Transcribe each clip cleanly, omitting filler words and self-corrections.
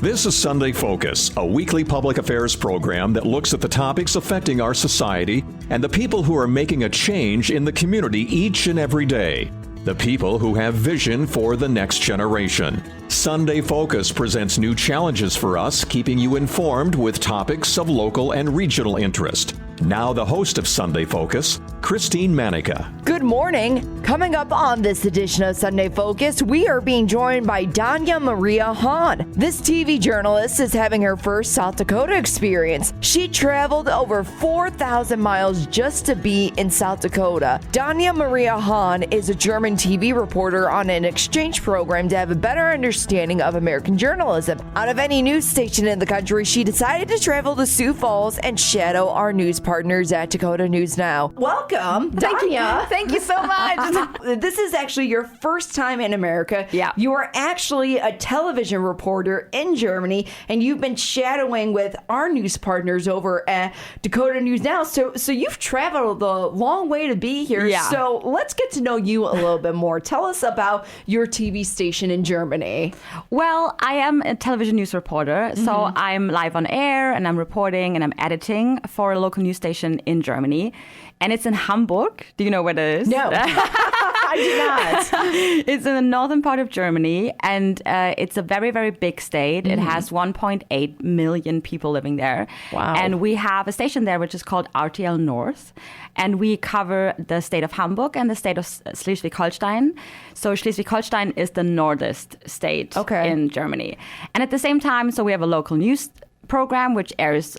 This is Sunday Focus, a weekly public affairs program that looks at the topics affecting our society and the people who are making a change in the community each and every day. The people who have vision for the next generation. Sunday Focus presents new challenges for us, keeping you informed with topics of local and regional interest. Now the host of Sunday Focus, Christine Manica. Good morning. Coming up on this edition of Sunday Focus, we are being joined by Dania Maria Hohn. This TV journalist is having her first South Dakota experience. She traveled over 4,000 miles just to be in South Dakota. Dania Maria Hohn is a German TV reporter on an exchange program to have a better understanding of American journalism. Out of any news station in the country, she decided to travel to Sioux Falls and shadow our news partners at Dakota News Now. Welcome, Dania. Thank you so much. This is actually your first time in America. Yeah. You are actually a television reporter in Germany, and you've been shadowing with our news partners over at Dakota News Now. So you've traveled a long way to be here. Yeah. So let's get to know you a little bit more. Tell us about your TV station in Germany. Well, I am a television news reporter, so I'm live on air and I'm reporting and I'm editing for a local news station in Germany. And it's in Hamburg. Do you know where that is? No, I do not. It's in the northern part of Germany, and it's a very, very big state. It has 1.8 million people living there. Wow. And we have a station there which is called RTL North, and we cover the state of Hamburg and the state of Schleswig-Holstein. So Schleswig-Holstein is the northest state in Germany. And at the same time, so we have a local news program which airs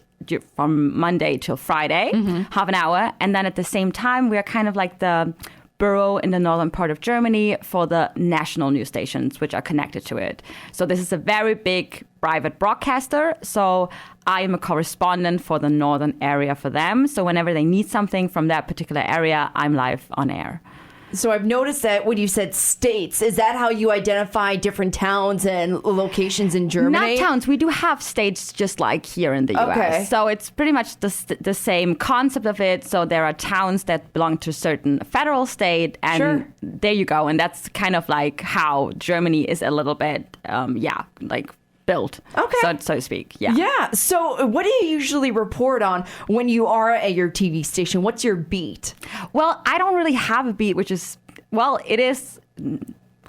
from Monday till Friday, half an hour. And then at the same time, we are kind of like the bureau in the northern part of Germany for the national news stations, which are connected to it. So this is a very big private broadcaster. So I am a correspondent for the northern area for them. So whenever they need something from that particular area, I'm live on air. So I've noticed that when you said states, is that how you identify different towns and locations in Germany? Not towns. We do have states just like here in the U.S. So it's pretty much the same concept of it. So there are towns that belong to a certain federal state. And there you go. And that's kind of like how Germany is a little bit, built, so to speak. Yeah. So what do you usually report on when you are at your TV station? What's your beat? Well, I don't really have a beat, which is, it is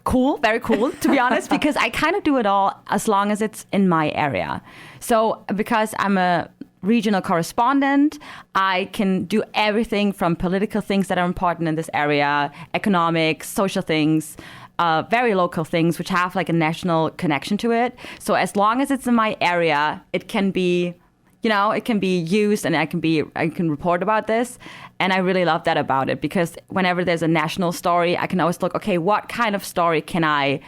cool, very cool, to be honest, because I kind of do it all as long as it's in my area. So because I'm a regional correspondent, I can do everything from political things that are important in this area, economics, social things, very local things which have like a national connection to it. So as long as it's in my area, it can be, it can be used, and I can report about this. And I really love that about it, because whenever there's a national story, I can always look, okay, what kind of story can I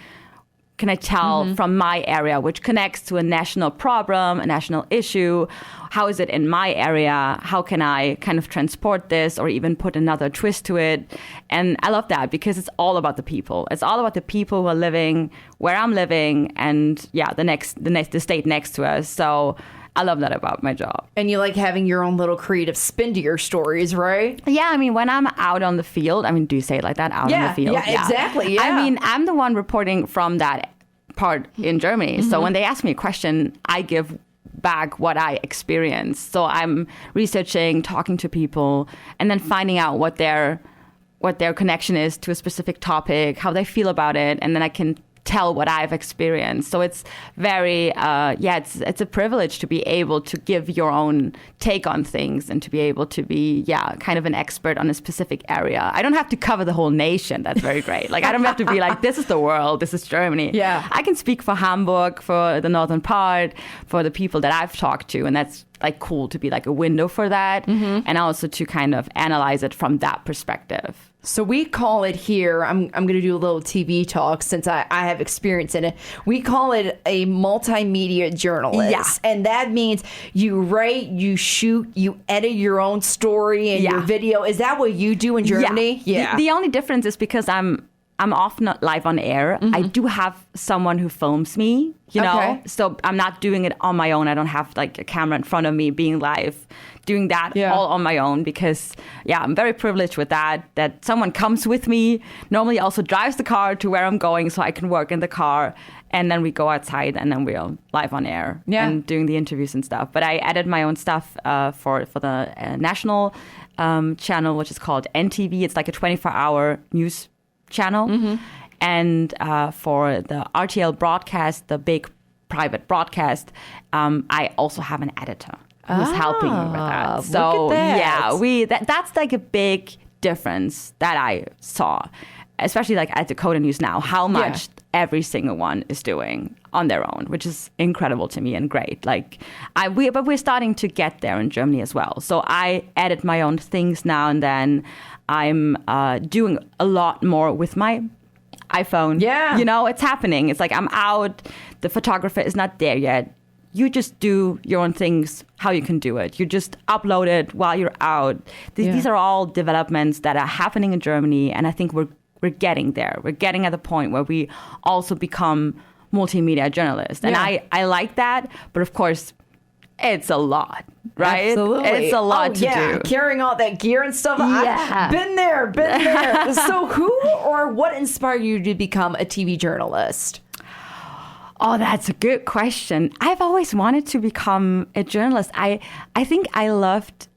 tell from my area, which connects to a national problem, a national issue? How is it in my area? How can I kind of transport this or even put another twist to it? And I love that because it's all about the people. It's all about the people who are living where I'm living, and the state next to us. So I love that about my job. And you like having your own little creative spin to your stories, right? Yeah, I mean, when I'm out on the field, do you say it like that? Out on the field? Yeah, exactly. Yeah. I mean, I'm the one reporting from that part in Germany. So when they ask me a question, I give back what I experienced. So I'm researching, talking to people, and then finding out what their connection is to a specific topic, how they feel about it, and then I can tell what I've experienced. So it's very, it's a privilege to be able to give your own take on things and to be able to be, kind of an expert on a specific area. I don't have to cover the whole nation. That's very great. Like, I don't have to be like, this is the world, this is Germany. Yeah. I can speak for Hamburg, for the northern part, for the people that I've talked to. And that's like cool to be like a window for that. And also to kind of analyze it from that perspective. So we call it here, I'm going to do a little TV talk since I have experience in it. We call it a multimedia journalist. Yeah. And that means you write, you shoot, you edit your own story and your video. Is that what you do in Germany? Yeah. The only difference is because I'm I'm often not live on air. I do have someone who films me, you know, so I'm not doing it on my own. I don't have like a camera in front of me being live, doing that all on my own because, I'm very privileged with that someone comes with me, normally also drives the car to where I'm going so I can work in the car. And then we go outside and then we're live on air and doing the interviews and stuff. But I edit my own stuff for the national channel, which is called NTV. It's like a 24-hour news channel. And for the RTL broadcast, the big private broadcast, I also have an editor who's helping me with that. So look at that. That's like a big difference that I saw, especially like at Dakota News Now, how much every single one is doing on their own, which is incredible to me and great. Like but we're starting to get there in Germany as well. So I edit my own things now and then. I'm doing a lot more with my iPhone. Yeah. You know, it's happening. It's like I'm out. The photographer is not there yet. You just do your own things, how you can do it. You just upload it while you're out. These are all developments that are happening in Germany. And I think we're getting there. We're getting at the point where we also become multimedia journalists. And I like that. But of course, it's a lot, right? Absolutely. It's a lot to do. Carrying all that gear and stuff. I've been there. So who or what inspired you to become a TV journalist? Oh, that's a good question. I've always wanted to become a journalist. I think I loved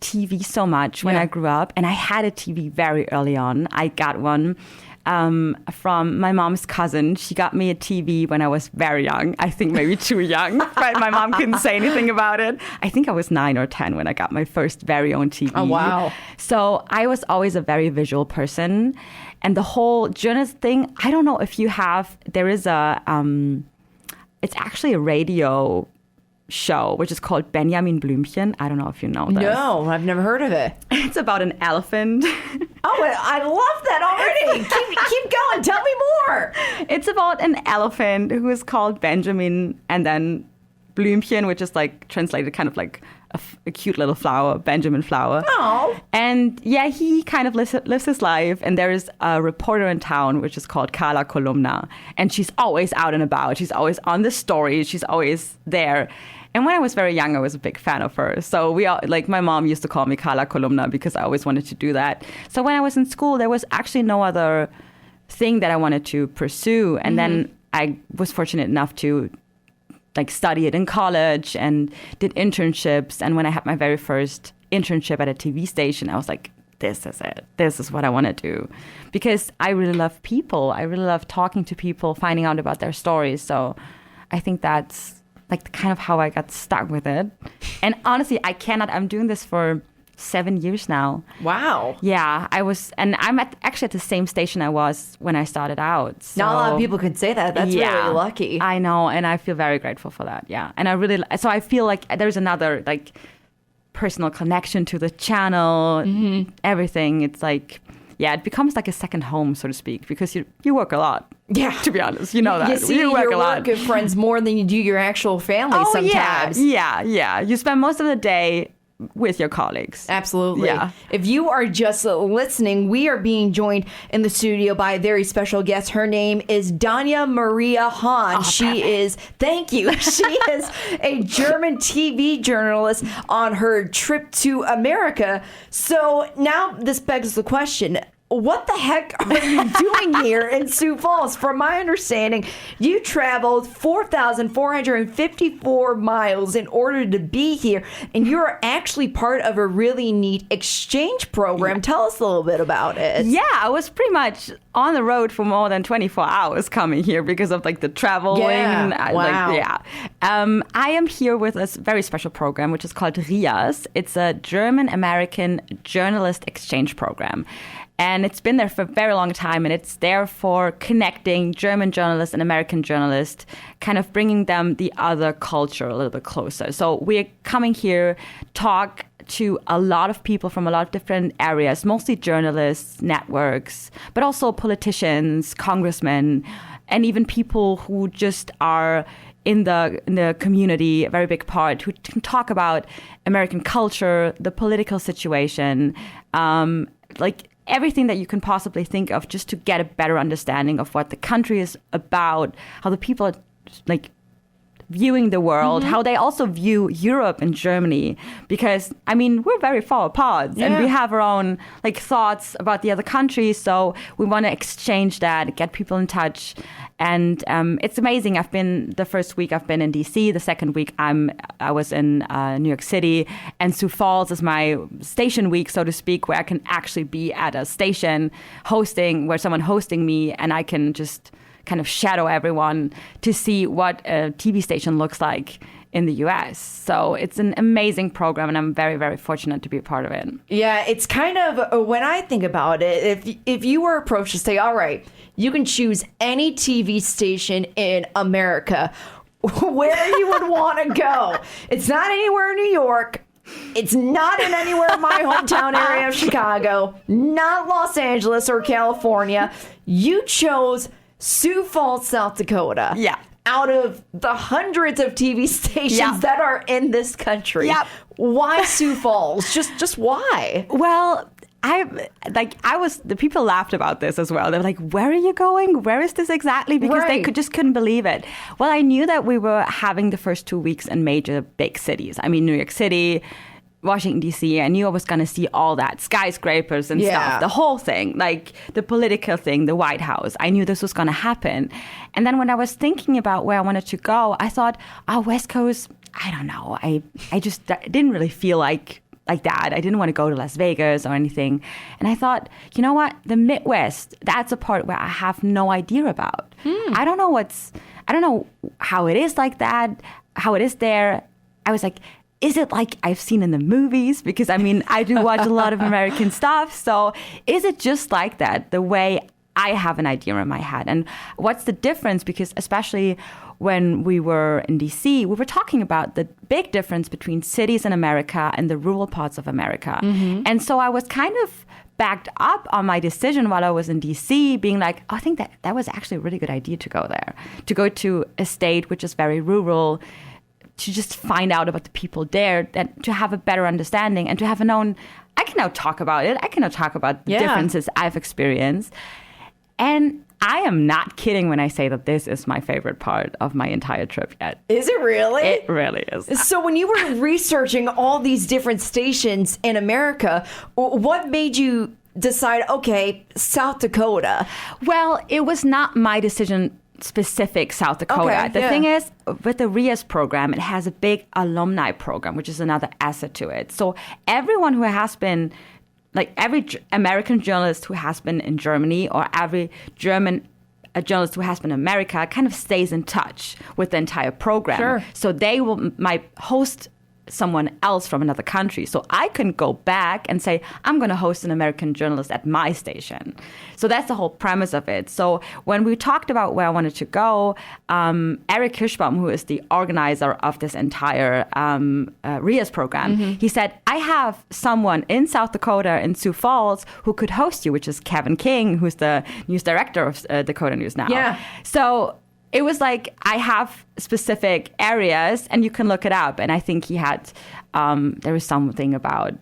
TV so much when I grew up, and I had a TV very early on. I got one from my mom's cousin. She got me a TV when I was very young. I think maybe too young, but my mom couldn't say anything about it. I think I was 9 or 10 when I got my first very own TV. Oh, wow. So I was always a very visual person. And the whole journalist thing, I don't know if you have, there is it's actually a radio show, which is called Benjamin Blümchen. I don't know if you know this. No, I've never heard of it. It's about an elephant. Oh, I love that already. keep going. Tell me more. It's about an elephant who is called Benjamin and then Blümchen, which is like translated kind of like a cute little flower, Benjamin flower. Oh. And he kind of lives his life. And there is a reporter in town, which is called Carla Kolumna. And she's always out and about. She's always on the stories. She's always there. And when I was very young, I was a big fan of her. So my mom used to call me Carla Kolumna because I always wanted to do that. So when I was in school, there was actually no other thing that I wanted to pursue. And then I was fortunate enough to study it in college and did internships. And when I had my very first internship at a TV station, I was like, this is it. This is what I want to do. Because I really love people. I really love talking to people, finding out about their stories. So I think that's kind of how I got stuck with it. And honestly, I'm doing this for 7 years now. Wow. Yeah, I'm actually at the same station I was when I started out. So, not a lot of people could say that. That's really lucky. I know, and I feel very grateful for that. Yeah, and I feel like there's another personal connection to the channel, everything. It's it becomes like a second home, so to speak, because you work a lot. Yeah, to be honest, you know that. You see you work your a lot. work friends more than you do your actual family sometimes. Yeah. You spend most of the day with your colleagues. Absolutely. Yeah. If you are just listening, we are being joined in the studio by a very special guest. Her name is Dania Maria Hohn. Thank you. She is a German TV journalist on her trip to America. So now this begs the question, what the heck are you doing here in Sioux Falls? From my understanding, you traveled 4,454 miles in order to be here, and you're actually part of a really neat exchange program. Yeah. Tell us a little bit about it. Yeah, I was pretty much on the road for more than 24 hours coming here because of the traveling. Yeah. Wow. I am here with a very special program, which is called RIAS. It's a German-American journalist exchange program. And it's been there for a very long time, and it's there for connecting German journalists and American journalists, kind of bringing them the other culture a little bit closer. So we're coming here, talk to a lot of people from a lot of different areas, mostly journalists, networks, but also politicians, congressmen, and even people who just are in the community, a very big part, who can talk about American culture, the political situation, everything that you can possibly think of just to get a better understanding of what the country is about, how the people are like viewing the world, how they also view Europe and Germany, because I mean we're very far apart and we have our own like thoughts about the other countries, so we want to exchange that, get people in touch. And it's amazing. The first week I've been in DC. The second week I was in New York City, and Sioux Falls is my station week, so to speak, where I can actually be at a station where someone hosting me, and I can just kind of shadow everyone to see what a TV station looks like in the US. So it's an amazing program, and I'm very, very fortunate to be a part of it. Yeah, it's kind of, when I think about it, if you were approached to say, all right, you can choose any TV station in America, where you would want to go. It's not anywhere in New York. It's not in anywhere in my hometown area of Chicago, not Los Angeles or California. You chose Sioux Falls, South Dakota. Yeah. Out of the hundreds of TV stations that are in this country. Yep. Why Sioux Falls? Just why? Well, the people laughed about this as well. They were like, where are you going? Where is this exactly? Because they just couldn't believe it. Well, I knew that we were having the first 2 weeks in major big cities. I mean, New York City, Washington, D.C., I knew I was going to see all that, skyscrapers and stuff, the whole thing, like the political thing, the White House. I knew this was going to happen. And then when I was thinking about where I wanted to go, I thought, West Coast, I don't know. I just didn't really feel like that. I didn't want to go to Las Vegas or anything. And I thought, you know what? The Midwest, that's a part where I have no idea about. I don't know how it is like that, how it is there. I was like, is it like I've seen in the movies? Because, I mean, I do watch a lot of American stuff. So is it just like that, the way I have an idea in my head? And what's the difference? Because especially when we were in D.C., we were talking about the big difference between cities in America and the rural parts of America. And so I was kind of backed up on my decision while I was in D.C., being like, I think that was actually a really good idea to go there, to go to a state which is very rural, to just find out about the people there, and to have a better understanding and to have I can now talk about it. I can now talk about the differences I've experienced. And I am not kidding when I say that this is my favorite part of my entire trip yet. Is it really? It really is. So when you were researching all these different stations in America, what made you decide, okay, South Dakota? Well, it was not my decision specific South Dakota. The thing is, with the RIAS program, it has a big alumni program, which is another asset to it. So everyone who has been, like every American journalist who has been in Germany, or every German journalist who has been in America, kind of stays in touch with the entire program. Sure. So they might host someone else from another country. So I can go back and say, I'm going to host an American journalist at my station. So that's the whole premise of it. So when we talked about where I wanted to go, Eric Hirschbaum, who is the organizer of this entire RIAS program, he said, I have someone in South Dakota, in Sioux Falls, who could host you, which is Kevin King, who's the news director of Dakota News Now. Yeah. So it was like, I have specific areas and you can look it up. And I think he had, there was something about,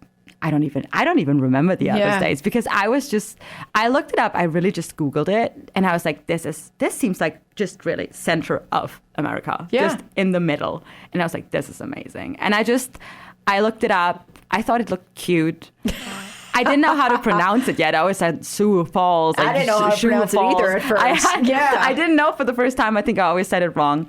I don't even remember the other states, because I looked it up. I really just Googled it. And I was like, this seems like just really center of America, just in the middle. And I was like, this is amazing. And I looked it up. I thought it looked cute. I didn't know how to pronounce it yet. I always said Sioux Falls. I didn't know how to pronounce it either at first. I didn't know for the first time. I think I always said it wrong.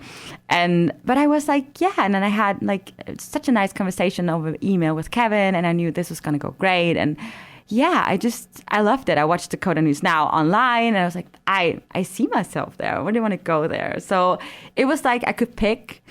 But I was like, yeah. And then I had like such a nice conversation over email with Kevin, and I knew this was going to go great. And yeah, I loved it. I watched Dakota News Now online, and I was like, I see myself there. I really want to go there. So it was like I could pick.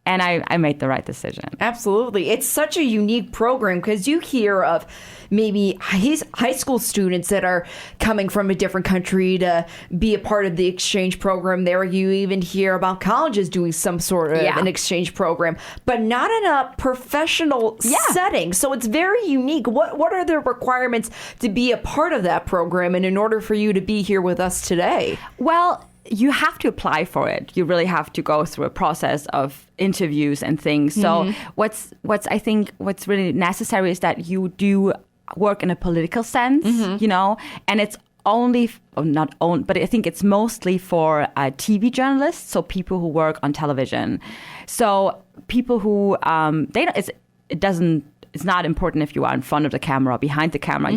And I made the right decision. Absolutely. It's such a unique program, because you hear of maybe high school students that are coming from a different country to be a part of the exchange program there. You even hear about colleges doing some sort of an exchange program, but not in a professional setting. So it's very unique. What are the requirements to be a part of that program, and in order for you to be here with us today? Well, you have to apply for it. You really have to go through a process of interviews and things. So what's really necessary is that you do work in a political sense, you know, and it's only, not only, but I think it's mostly for TV journalists, so people who work on television. So people who, it's not important if you are in front of the camera or behind the camera.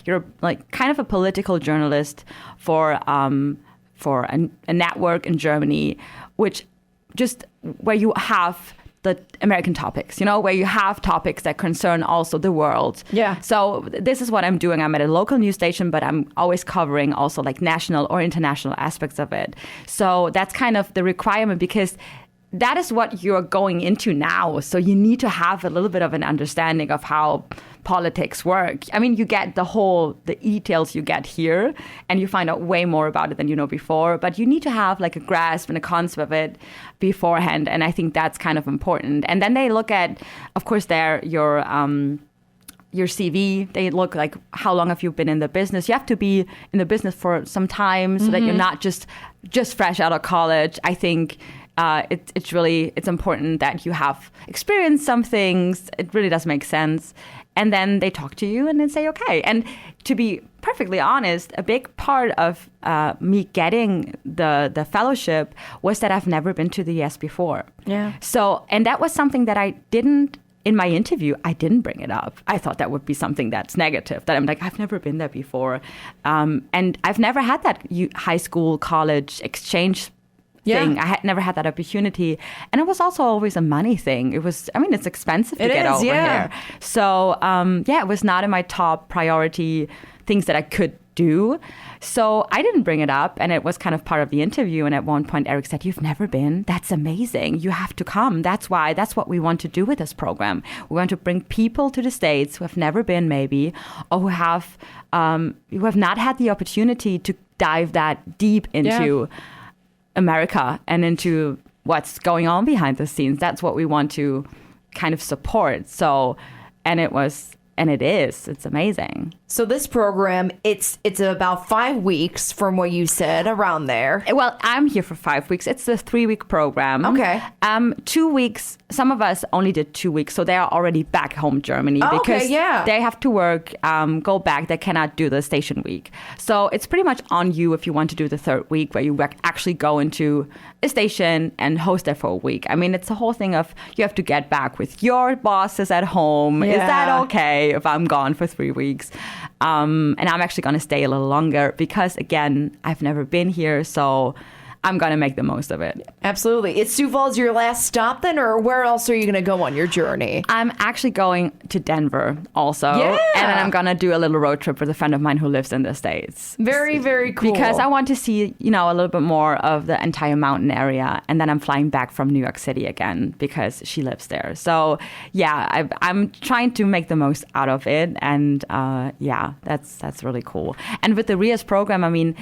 You're like kind of a political journalist for a network in Germany, which just where you have the American topics, you know, where you have topics that concern also the world. Yeah. So this is what I'm doing. I'm at a local news station, but I'm always covering also like national or international aspects of it. So that's kind of the requirement, because that is what you're going into now. So you need to have a little bit of an understanding of how politics work. I mean, you get the details you get here, and you find out way more about it than you know before. But you need to have like a grasp and a concept of it beforehand. And I think that's kind of important. And then they look at, of course, your CV. They look like, how long have you been in the business? You have to be in the business for some time so that you're not just fresh out of college. I think it's important that you have experienced some things. It really does make sense. And then they talk to you and then say, okay. And to be perfectly honest, a big part of me getting the fellowship was that I've never been to the US before. Yeah. So, and that was something that I didn't, in my interview, I didn't bring it up. I thought that would be something that's negative, that I'm like, I've never been there before. And I've never had that high school, college exchange thing. I had never had that opportunity. And it was also always a money thing. It's expensive to get over here. So, it was not in my top priority things that I could do. So I didn't bring it up, and it was kind of part of the interview. And at one point, Eric said, "You've never been? That's amazing. You have to come. That's what we want to do with this program. We want to bring people to the States who have never been, maybe, or who have not had the opportunity to dive that deep into America and into what's going on behind the scenes. That's what we want to kind of support." So, it's amazing. So this program, it's about 5 weeks from what you said, around there. Well, I'm here for 5 weeks. It's a 3-week program. Okay. 2 weeks. Some of us only did 2 weeks, so they are already back home Germany because they have to work, go back. They cannot do the station week. So it's pretty much on you if you want to do the 3rd week, where you actually go into a station and host there for a week. I mean, it's the whole thing of you have to get back with your bosses at home. Yeah. Is that okay if I'm gone for 3 weeks? And I'm actually going to stay a little longer because, again, I've never been here, so I'm going to make the most of it. Absolutely. Is Sioux Falls your last stop then, or where else are you going to go on your journey? I'm actually going to Denver also. Yeah. And then I'm going to do a little road trip with a friend of mine who lives in the States. Very, very cool. Because I want to see, a little bit more of the entire mountain area. And then I'm flying back from New York City again because she lives there. So, I'm trying to make the most out of it. And, that's really cool. And with the RIAS program, I mean,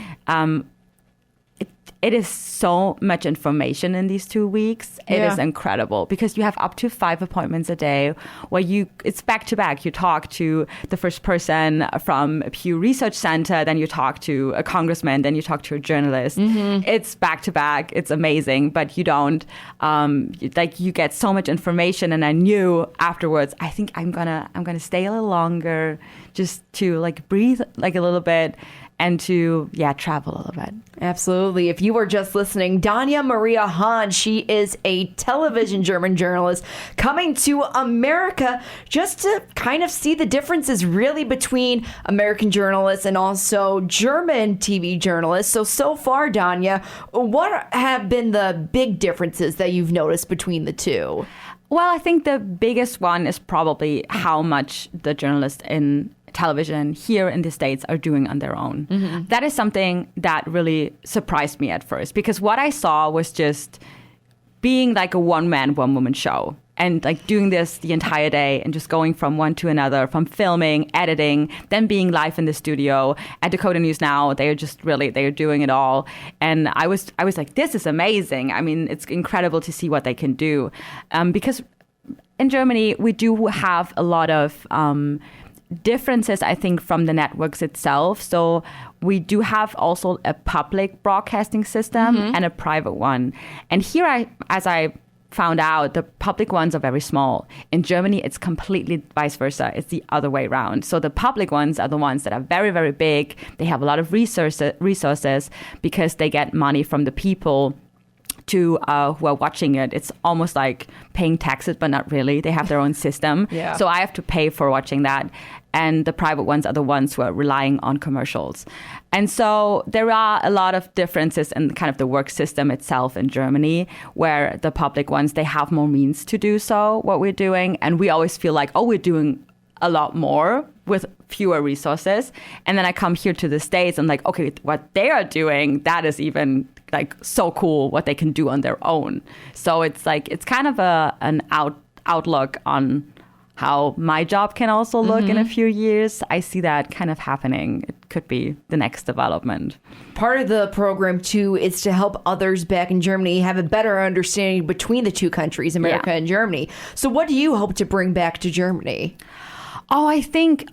it is so much information in these 2 weeks. It is incredible because you have up to 5 appointments a day where it's back to back. You talk to the first person from a Pew Research Center, then you talk to a congressman, then you talk to a journalist. It's back to back. It's amazing, but you don't, you get so much information. And I knew afterwards, I think I'm gonna stay a little longer just to breathe a little bit and to, travel a little bit. Absolutely. If you were just listening, Dania Maria Hohn, she is a television German journalist coming to America just to kind of see the differences really between American journalists and also German TV journalists. So far, Dania, what have been the big differences that you've noticed between the two? Well, I think the biggest one is probably how much the journalists in television here in the States are doing on their own. That is something that really surprised me at first, because what I saw was just being like a one-man, one-woman show and doing this the entire day and just going from one to another, from filming, editing, then being live in the studio. At Dakota News Now, they're doing it all. And I was like, this is amazing. I mean, it's incredible to see what they can do. Because in Germany, we do have a lot of differences, I think, from the networks itself. So we do have also a public broadcasting system and a private one. And here, as I found out the public ones are very small. In Germany, it's completely vice versa. It's the other way around. So the public ones are the ones that are very, very big. They have a lot of resources because they get money from the people who are watching it. It's almost like paying taxes, but not really. They have their own system. Yeah. So I have to pay for watching that. And the private ones are the ones who are relying on commercials. And so there are a lot of differences in kind of the work system itself in Germany, where the public ones, they have more means to do so, what we're doing. And we always feel like, oh, we're doing a lot more with fewer resources. And then I come here to the States and like, okay, what they are doing, that is even like so cool what they can do on their own. So it's like, it's kind of an outlook on how my job can also look in a few years. I see that kind of happening. It could be the next development. Part of the program, too, is to help others back in Germany have a better understanding between the two countries, America and Germany. So what do you hope to bring back to Germany? Oh, I think,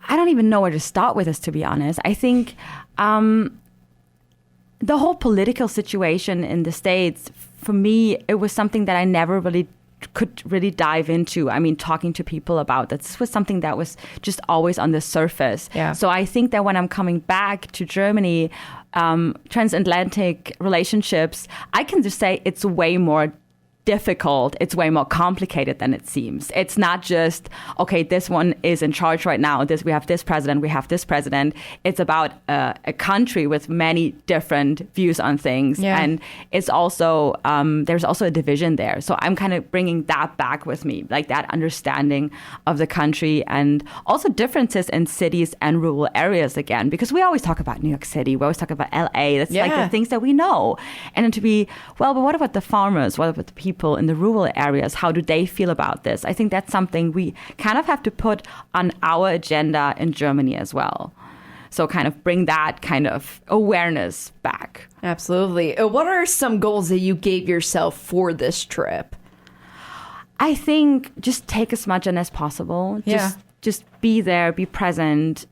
I don't even know where to start with this, to be honest. I think the whole political situation in the States, for me, it was something that I never really could really dive into. I mean, talking to people about this was something that was just always on the surface. Yeah. So I think that when I'm coming back to Germany, transatlantic relationships, I can just say it's way more difficult. It's way more complicated than it seems. It's not just, okay, this one is in charge right now. We have this president, we have this president. It's about a country with many different views on things. Yeah. And it's also, there's also a division there. So I'm kind of bringing that back with me, like that understanding of the country and also differences in cities and rural areas again, because we always talk about New York City. We always talk about LA. That's like the things that we know. And then to be, well, but what about the farmers? What about the people in the rural areas? How do they feel about this? I think that's something we kind of have to put on our agenda in Germany as well. So kind of bring that kind of awareness back. Absolutely. What are some goals that you gave yourself for this trip? I think just take as much in as possible. Just be there, be present.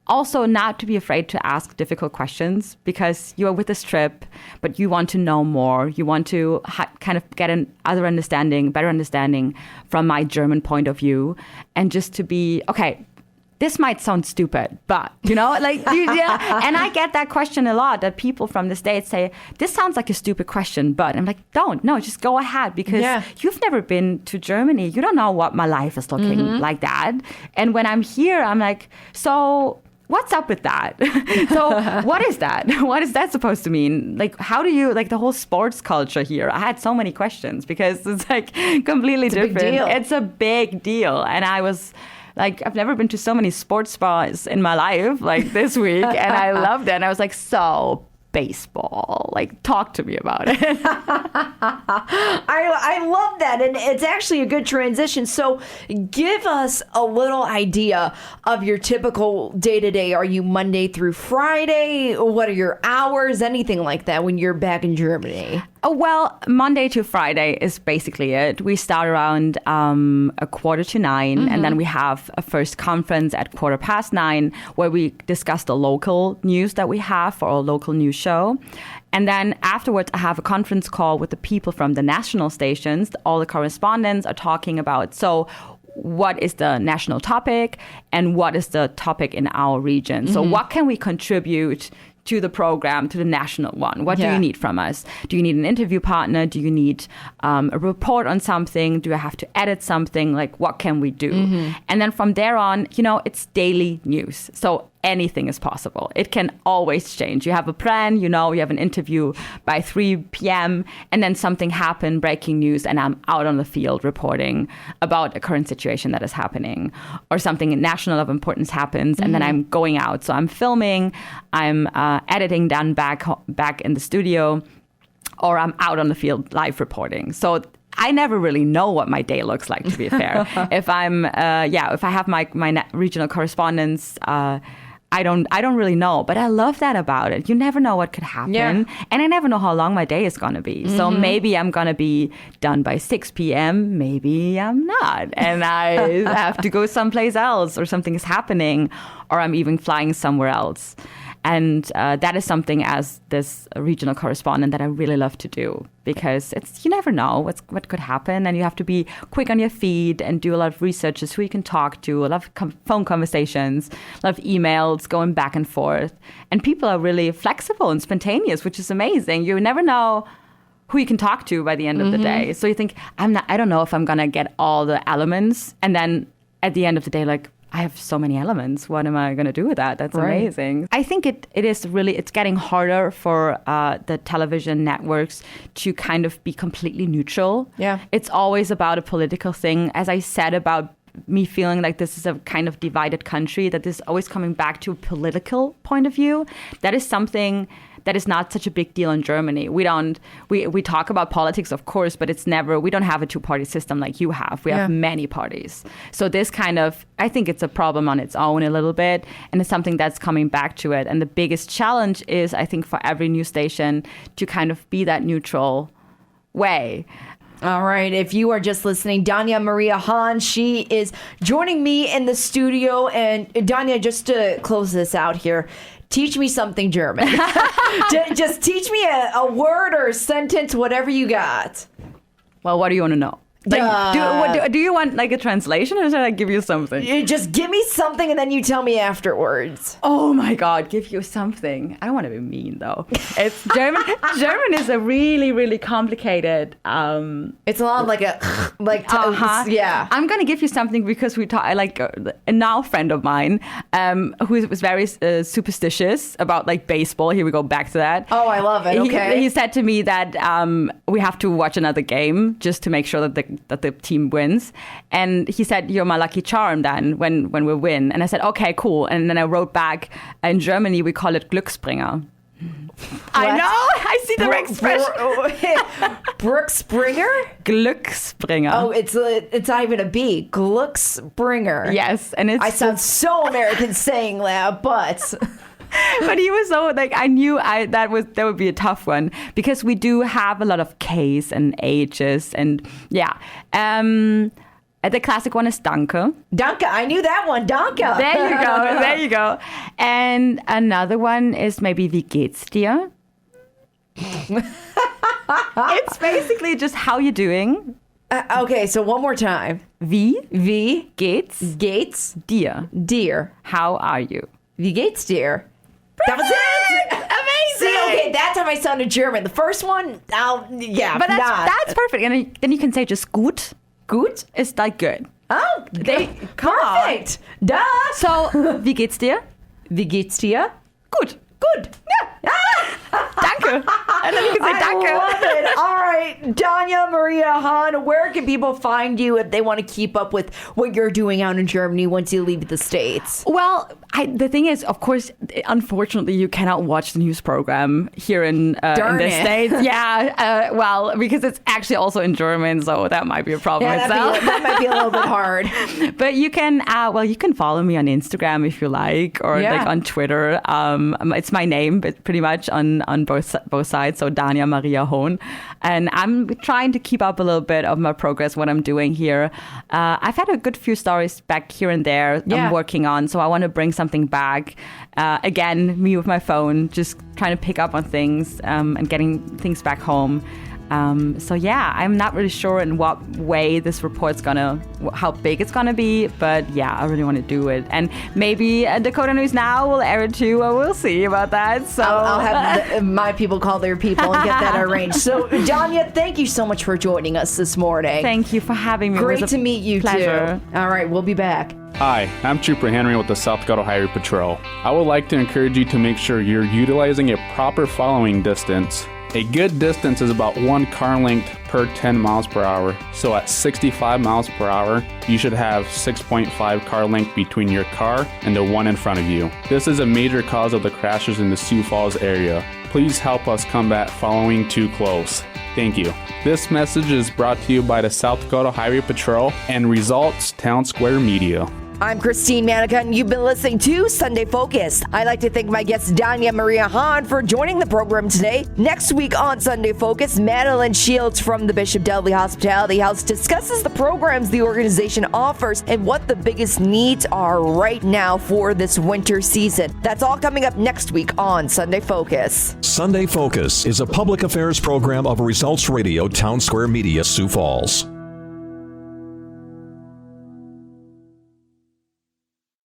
Also, not to be afraid to ask difficult questions, because you are with this trip, but you want to know more. You want to kind of get better understanding from my German point of view, and just to be, okay, this might sound stupid, but, you know, like, and I get that question a lot, that people from the States say, this sounds like a stupid question, but I'm like, just go ahead, because you've never been to Germany. You don't know what my life is looking like that. And when I'm here, I'm like, so what's up with that? So what is that? What is that supposed to mean? Like, how do you, like the whole sports culture here? I had so many questions because it's like completely different. Big deal. It's a big deal. And I was like, I've never been to so many sports spas in my life like this week. And I loved it. And I was like, so baseball, like, talk to me about it. I love that, and it's actually a good transition. So give us a little idea of your typical day-to-day. Are you Monday through Friday? What are your hours? Anything like that when you're back in Germany? Oh, well, Monday to Friday is basically it. We start around 8:45, and then we have a first conference at 9:15 where we discuss the local news that we have for our local news show. And then afterwards, I have a conference call with the people from the national stations. All the correspondents are talking about, so what is the national topic and what is the topic in our region? So what can we contribute to the program, to the national one? What do you need from us? Do you need an interview partner? Do you need a report on something? Do I have to edit something? Like, what can we do? And then from there on, you know, it's daily news. So anything is possible. It can always change. You have a plan, you know, you have an interview by 3 p.m. and then something happened, breaking news, and I'm out on the field reporting about a current situation that is happening, or something national of importance happens, and then I'm going out. So I'm filming, I'm editing done back in the studio, or I'm out on the field live reporting. So I never really know what my day looks like, to be fair. If I'm, if I have my regional correspondence, I don't really know, but I love that about it. You never know what could happen. And I never know how long my day is going to be. So maybe I'm going to be done by 6 p.m. Maybe I'm not. And I have to go someplace else, or something is happening, or I'm even flying somewhere else. And that is something as this regional correspondent that I really love to do, because you never know what could happen, and you have to be quick on your feet and do a lot of research as who you can talk to, a lot of phone conversations, a lot of emails going back and forth. And people are really flexible and spontaneous, which is amazing. You never know who you can talk to by the end of the day. So you think, I don't know if I'm going to get all the elements. And then at the end of the day, like, I have so many elements. What am I going to do with that? That's amazing. I think it's getting harder for the television networks to kind of be completely neutral. Yeah. It's always about a political thing. As I said about me feeling like this is a kind of divided country, that this is always coming back to a political point of view. That is something that is not such a big deal in Germany. We talk about politics, of course, but we don't have a two-party system like you have. We have many parties. So this kind of, I think it's a problem on its own a little bit, and it's something that's coming back to it. And the biggest challenge is, I think, for every news station to kind of be that neutral way. All right. If you are just listening, Dania Maria Hohn, she is joining me in the studio. And Dania, just to close this out here, teach me something German. Just teach me a word or a sentence, whatever you got. Well, what do you want to know? Like, do you want like a translation, or should I give you something? You just give me something and then you tell me afterwards. Oh my God, give you something. I don't want to be mean though. It's German. German is a really, really complicated. It's a lot like yeah. I'm gonna give you something because I like a now friend of mine who was very superstitious about like baseball. Here we go back to that. Oh, I love it. Okay. He said to me that we have to watch another game just to make sure that the team wins. And he said, "You're my lucky charm then when we win." And I said, "Okay, cool." And then I wrote back, in Germany we call it Glücksbringer. I know, I see the expression. Brooke Springer? Glücksbringer. Oh, it's not even a B. Glücksbringer. Yes, and I sound so American saying that, but But he was so like, I knew that would be a tough one, because we do have a lot of K's and H's, and yeah. The classic one is Danke. Danke, I knew that one. Danke. There you go. And another one is maybe Wie geht's dir? It's basically just how you doing. Okay, so one more time. Wie geht's dir? How are you? Wie geht's dir? That was it. Amazing. See, okay, that time I sounded German. The first one, but that's perfect. And then you can say just gut. Gut is like good. Oh, perfect. Da. So, wie geht's dir? Wie geht's dir? Gut. Yeah. Danke. And then you can say danke. I love it. All right, Dania Maria Hohn, where can people find you if they want to keep up with what you're doing out in Germany once you leave the States? Well, the thing is, of course, unfortunately, you cannot watch the news program here in the States. Yeah, well, because it's actually also in German, so that might be a problem itself. That might be a little bit hard. But you can, you can follow me on Instagram if you like, or like on Twitter. It's my name, but pretty much on both sides. So Dania Maria Hohn, and I'm trying to keep up a little bit of my progress, what I'm doing here. I've had a good few stories back here and there I'm working on, so I want to bring something back. Again, me with my phone, just trying to pick up on things and getting things back home. So I'm not really sure in what way this report's how big it's gonna be, but I really want to do it. And maybe Dakota News Now will air it too. We'll see about that. So I'll have my people call their people and get that arranged. So Dania, thank you so much for joining us this morning. Thank you for having me. Great to meet you pleasure. too. All right, we'll be back. Hi, I'm Trooper Henry with the South Dakota Highway Patrol. I would like to encourage you to make sure you're utilizing a proper following distance. A good distance is about 1 car length per 10 miles per hour. So at 65 miles per hour, you should have 6.5 car length between your car and the one in front of you. This is a major cause of the crashes in the Sioux Falls area. Please help us combat following too close. Thank you. This message is brought to you by the South Dakota Highway Patrol and Results Town Square Media. I'm Christine Manica, and you've been listening to Sunday Focus. I'd like to thank my guest, Dania Maria Hohn, for joining the program today. Next week on Sunday Focus, Madeline Shields from the Bishop Dudley Hospitality House discusses the programs the organization offers and what the biggest needs are right now for this winter season. That's all coming up next week on Sunday Focus. Sunday Focus is a public affairs program of Results Radio Town Square Media, Sioux Falls.